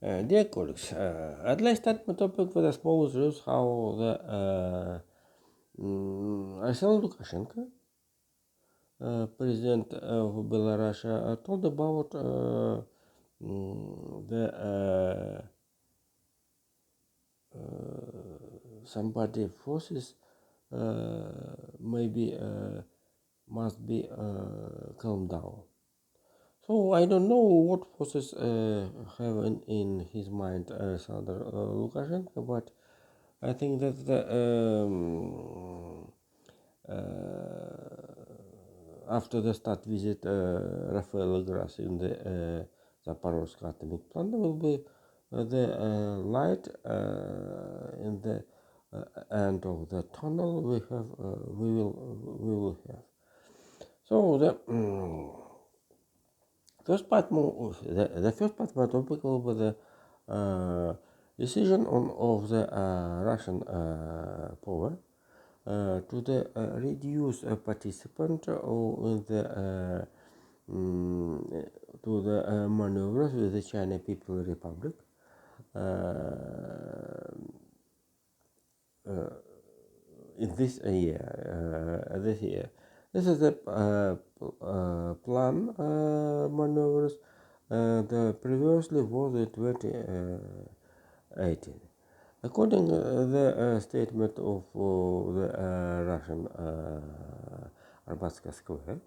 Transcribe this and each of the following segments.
Dear colleagues, I'd like to start my topic with a small news how the Alexander Lukashenko, president of Belarus, told about the somebody forces maybe must be calmed down. So I don't know what forces have in his mind Alexander Lukashenko, but I think that after the state visit Rafael Grassi in the Zaporozhye atomic plant, there will be the light in the end of the tunnel. We will have. So the first part of my topic will be the decision of the Russian power reduce a participant in the to the maneuvers with the China People Republic in this year. This is the plan maneuvers. The previously was the 2018. According to the statement of the Russian Arbatska Square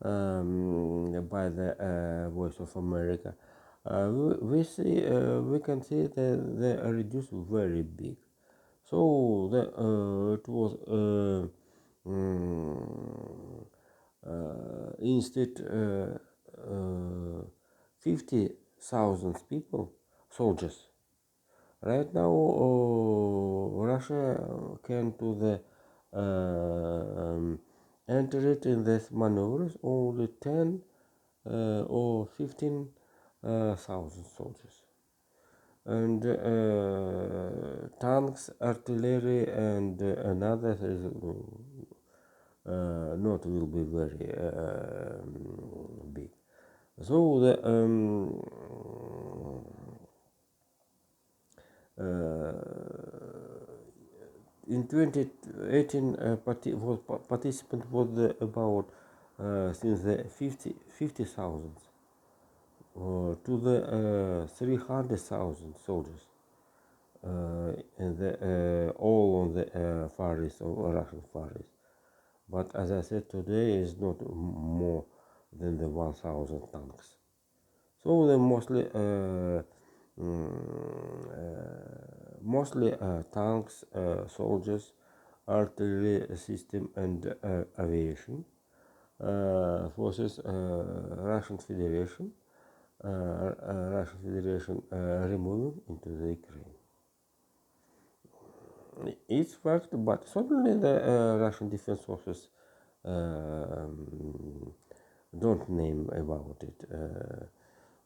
by the Voice of America, we can see that they are reduced very big. So it was instead 50,000 people, soldiers. Right now, Russia can to the enter it in these maneuvers only 10 or 15,000 soldiers, and tanks, artillery, and another is not will be very big. So the in 2018 participant was about since the 50,000 to the 300,000 soldiers and all on the Far East or Russian Far East. But as I said, today is not more than the 1,000 tanks. So they mostly tanks, soldiers, artillery system, and aviation forces Russian Federation removing into the Ukraine. It's fact, but certainly the Russian Defense Forces don't name about it.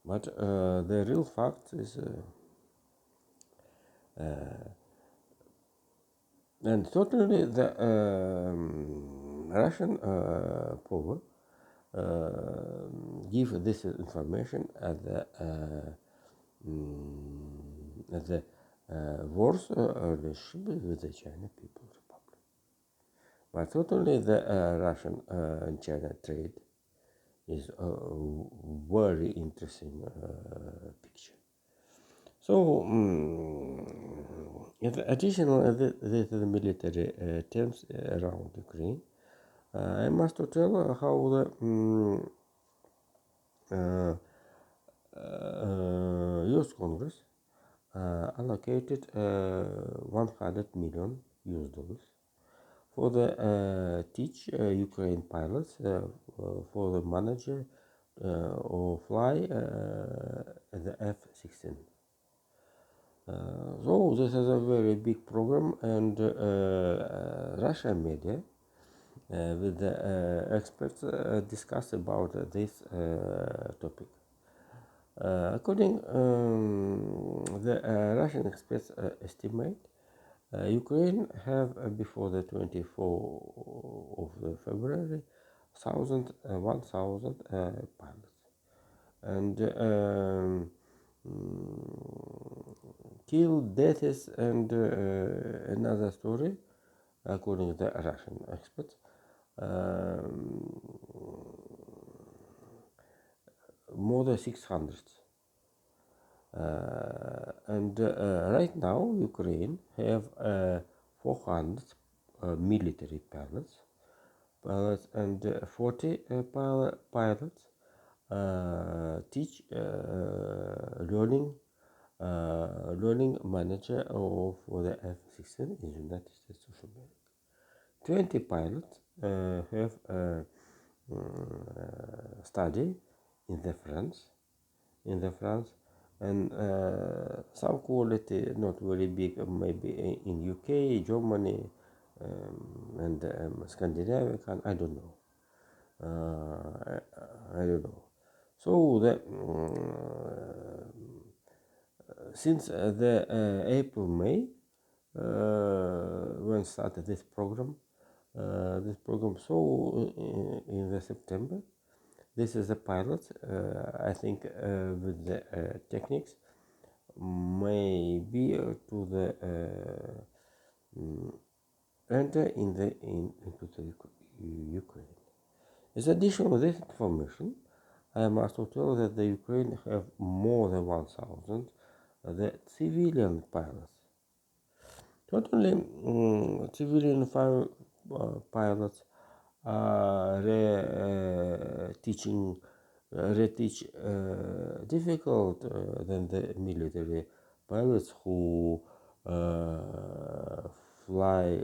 But the real fact is, and certainly the Russian power give this information at the wars relationship with the China People Republic. But certainly the Russian and China trade is a very interesting picture. So, additional the military terms around Ukraine, I must tell how the U.S. Congress allocated $100 million for the teach Ukraine pilots for the manager or fly the F-16. So this is a very big program, and Russian media with the experts discuss about this topic. According the Russian experts estimate, Ukraine have before the 24th of February 1,000 pilots, and kill, deaths, and another story, according to the Russian experts. More than 600. And right now, Ukraine have 400 military pilots, and 40 pilots teach learning manager for the F-16 in the United States of America. 20 pilots have study in the France, and some quality not very big, maybe in UK, Germany, and Scandinavia. I don't know. I don't know. So since the April May, when started this program, so in the September, this is a pilot. I think with the techniques, maybe to the enter into the Ukraine. As addition to this information, I must tell that the Ukraine have more than 1,000 the civilian pilots. Not only civilian pilots are teaching reteach difficult than the military pilots who fly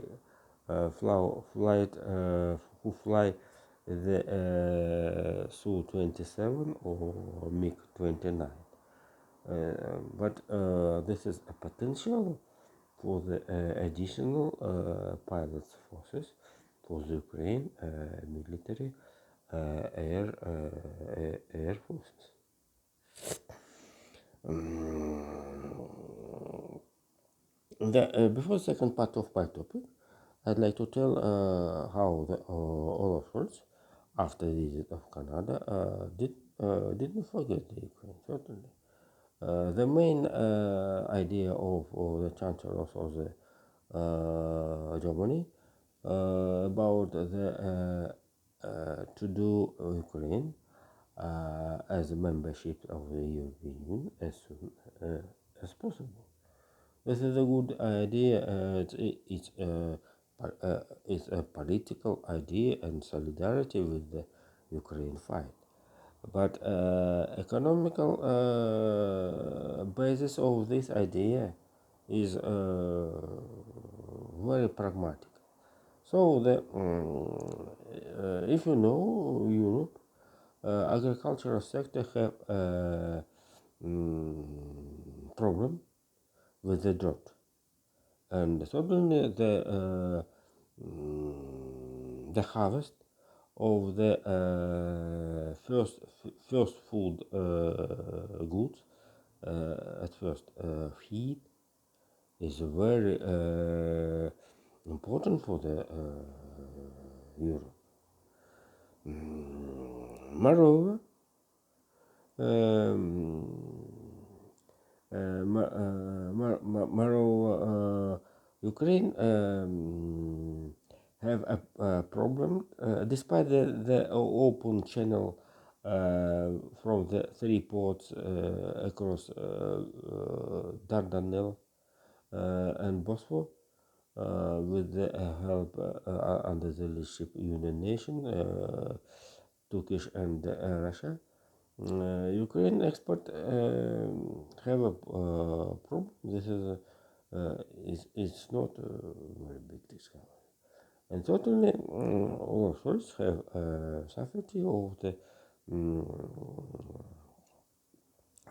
flight who fly the Su-27 or MiG-29. But this is a potential for the additional pilots forces for the Ukraine military air forces. Before the second part of my topic, I'd like to tell how the Olaf Scholz, after the visit of Canada, didn't forget the Ukraine, certainly. The main idea of the Chancellor of the Germany about the to do Ukraine as a membership of the European Union as soon as possible. This is a good idea. It's a political idea and solidarity with the Ukraine fight. But economical basis of this idea is very pragmatic. So if you know Europe, agricultural sector have a problem with the drought, and suddenly the harvest of the first food goods, at first feed, is very important for the Europe. Moreover, Ukraine have a problem despite the open channel from the three ports across Dardanelles and Bosphorus with the help under the leadership United Nations, Turkish and Russia. Ukraine export have a problem. This is not a very big discovery, and certainly all sorts have safety of the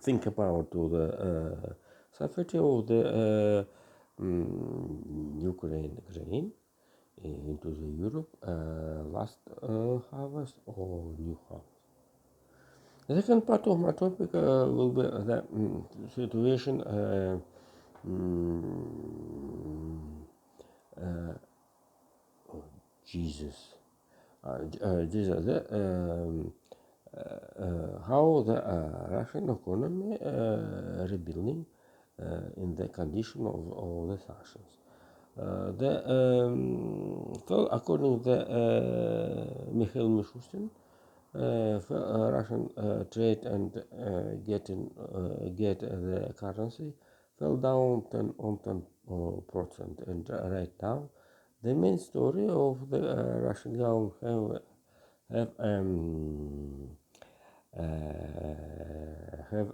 think about the safety of the Ukraine grain into the Europe last harvest or new harvest. The second part of my topic will be the situation Jesus. How the Russian economy rebuilding in the condition of the sanctions. So according to Mikhail Mishustin, Russian trade and get the currency fell down 10%, and right now the main story of the Russian government have uh, have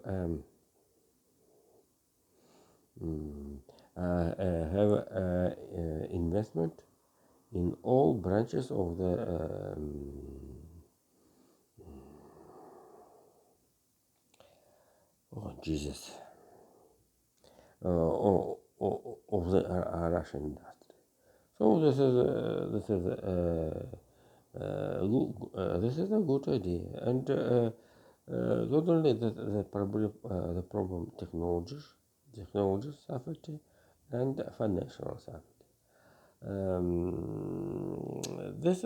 mm, investment in all branches of the oh Jesus of the Russian industry. So this is a good idea, and not only the problem technologies safety and financial safety. This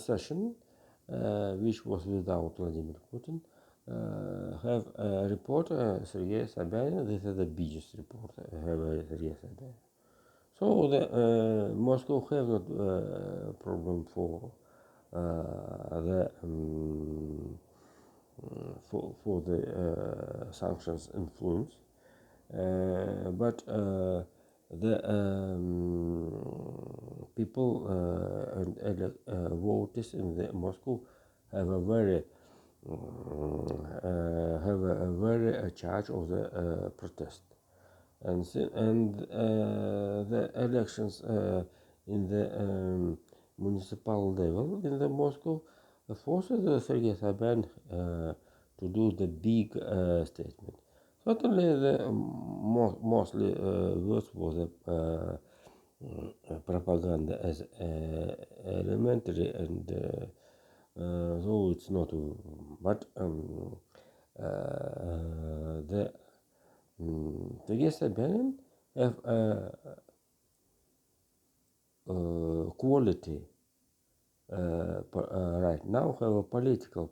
session, which was without Vladimir Putin, have a reporter Sergei Sobyanin. This is the biggest reporter have Sergei Sobyanin. So the Moscow have not problem the for the sanctions influence, but the people and voters in the Moscow have a very charge of the protest, and the elections in the municipal level in the Moscow forced Sergei Sabyan to do the big statement. Certainly, the mostly words was propaganda as elementary, and though it's not, but the Sergei Sabyan have quality right now, have a political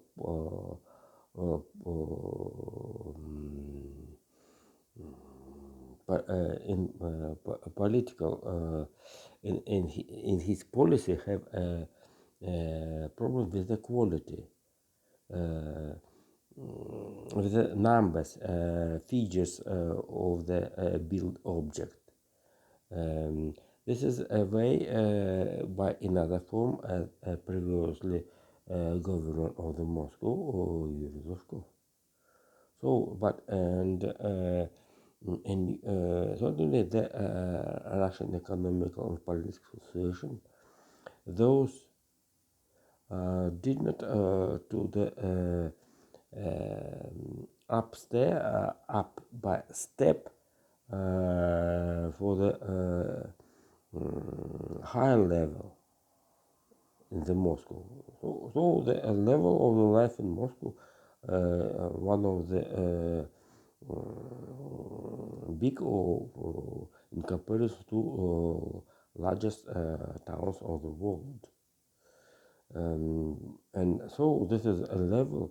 political in his policy have a problem with the quality, with the numbers, features of the build object. This is a way by another form previously governor of the Moscow or Yuri Lushkov. So, but and certainly the Russian economical and political situation, those did not to the up by step for the high level in the Moscow. So the level of the life in Moscow, one of the big in comparison to largest towns of the world. And so this is a level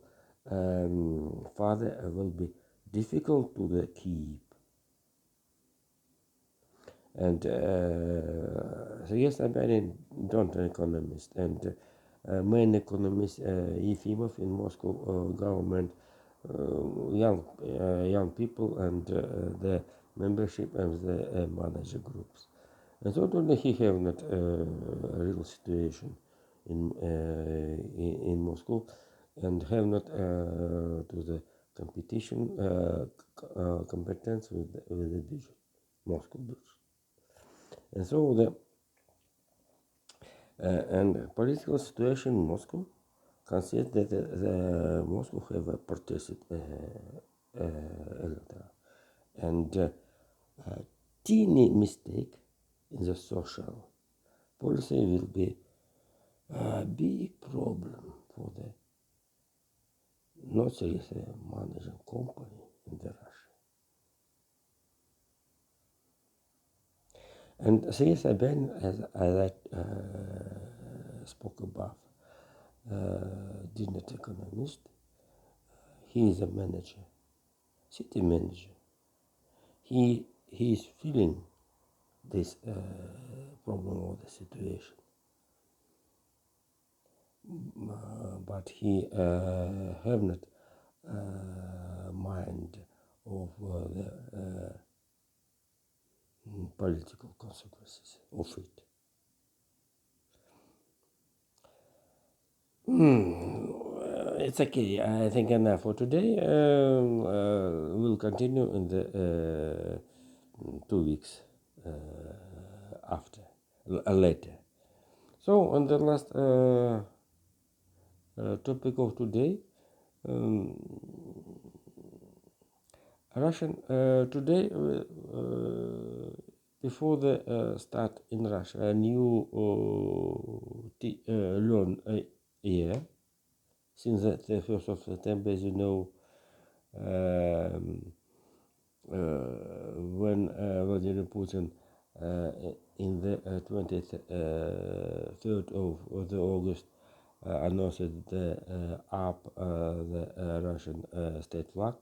further will be difficult to the keep. And so yes, I'm not an economist, and main economist Yefimov in Moscow government, young people, and the membership of the manager groups. And so only he have not a real situation in Moscow, and have not to the competition competence with the Bishop, Moscow Bishop. And so the and political situation in Moscow consists that the Moscow have a protested electorate, and a teeny mistake in the social policy will be a big problem for the not serious managing company in the Russia. And CSI Ben, as I spoke above, did not economist. He is a manager, city manager. He he is feeling this problem or the situation, but he have not mind of the political consequences of it. It's okay. I think enough for today. We'll continue in the 2 weeks after, later. So, on the last topic of today, Russian today before the start in Russia a new learn year since the 1st of September, as you know, when Vladimir Putin in the 23rd of the August announced the up the Russian state flag.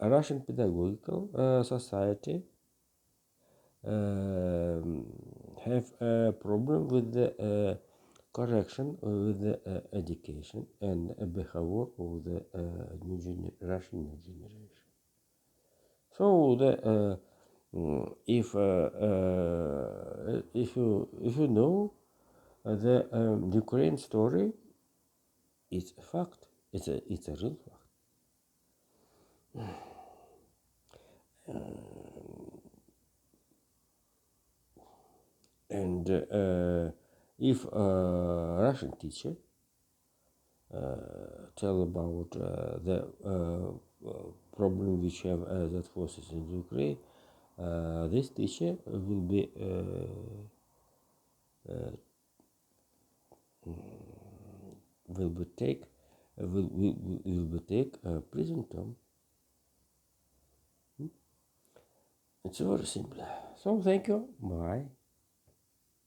Russian Pedagogical Society have a problem with the correction with the education and behavior of the Russian new generation. So the if you know the Ukraine story, it's a fact. It's a real fact. And if a Russian teacher tell about the problem which have that forces in Ukraine, this teacher will be take prison term. It's very simple. So thank you. Bye.